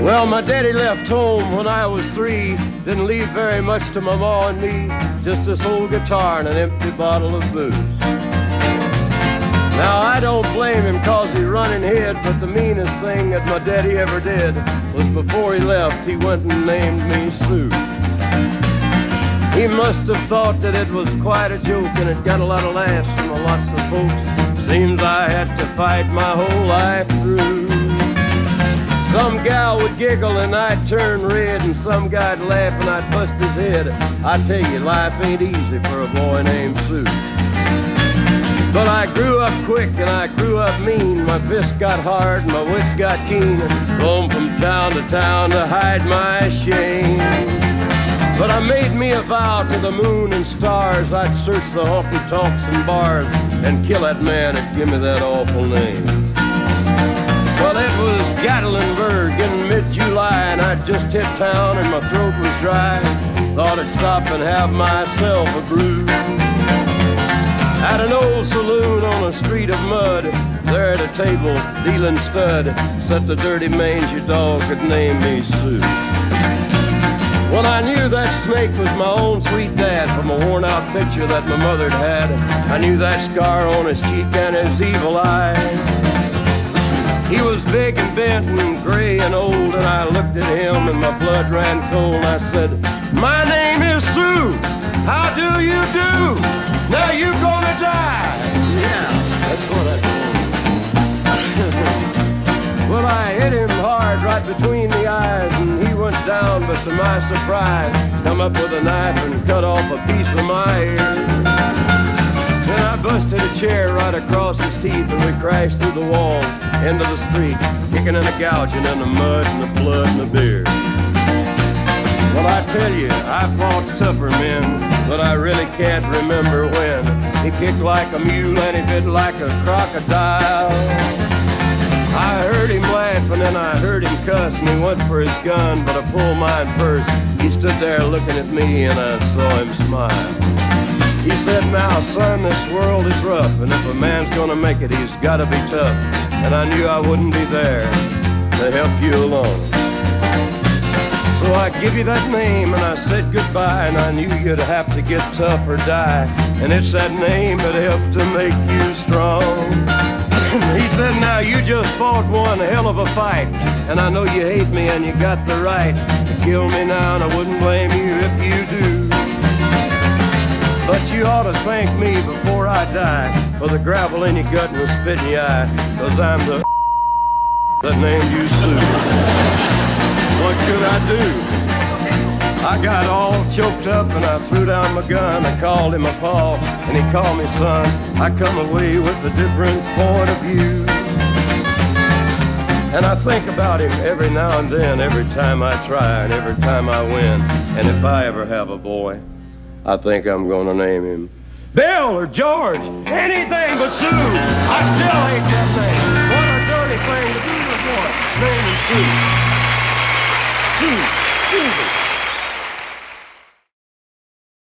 Well, my daddy left home when I was 3. Didn't leave very much to my ma and me. Just this old guitar and an empty bottle of booze. Now, I don't blame him 'cause he run and hid, but the meanest thing that my daddy ever did was before he left, he went and named me Sue. He must have thought that it was quite a joke, and it got a lot of laughs from lots of folks. Seems I had to fight my whole life through. Some gal would giggle and I'd turn red, and some guy'd laugh and I'd bust his head. I tell you, life ain't easy for a boy named Sue. But I grew up quick and I grew up mean. My fists got hard and my wits got keen. Roam from town to hide my shame. But I made me a vow to the moon and stars. I'd search the honky-tonks and bars and kill that man that give me that awful name. Well, it was Gatlinburg in mid-July, and I'd just hit town and my throat was dry. Thought I'd stop and have myself a brew. At an old saloon on a street of mud, there at a table dealing stud, sat the dirty mangy dog that named me Sue. Well, I knew that snake was my own sweet dad from a worn-out picture that my mother'd had. I knew that scar on his cheek and his evil eye. He was big and bent and gray and old, and I looked at him and my blood ran cold. I said, "My name is Sue. How do you do? Now you're gonna die." Yeah, that's what I told him. Well, I hit him hard right between the eyes, and he went down, but to my surprise, come up with a knife and cut off a piece of my ear. Then I busted a chair right across his teeth, and we crashed through the walls into the street, kicking and a gouging in the mud and the blood and the beer. Well, I tell you, I fought tougher men, but I really can't remember when. He kicked like a mule and he bit like a crocodile. I heard him laugh and then I heard him cuss, and he went for his gun, but I pulled mine first. He stood there looking at me and I saw him smile. He said, "Now, son, this world is rough, and if a man's gonna make it, he's gotta be tough." And I knew I wouldn't be there to help you along. So I give you that name and I said goodbye, and I knew you'd have to get tough or die. And it's that name that helped to make you strong. He said, "Now you just fought one hell of a fight, and I know you hate me and you got the right to kill me now, and I wouldn't blame you if you do. But you ought to thank me before I die for the gravel in your gut and the spit in your eye, 'cause I'm the that named you Sue." What could I do? I got all choked up and I threw down my gun. I called him a pa and he called me son. I come away with a different point of view. And I think about him every now and then, every time I try and every time I win. And if I ever have a boy, I think I'm gonna name him Bill or George, anything but Sue. I still hate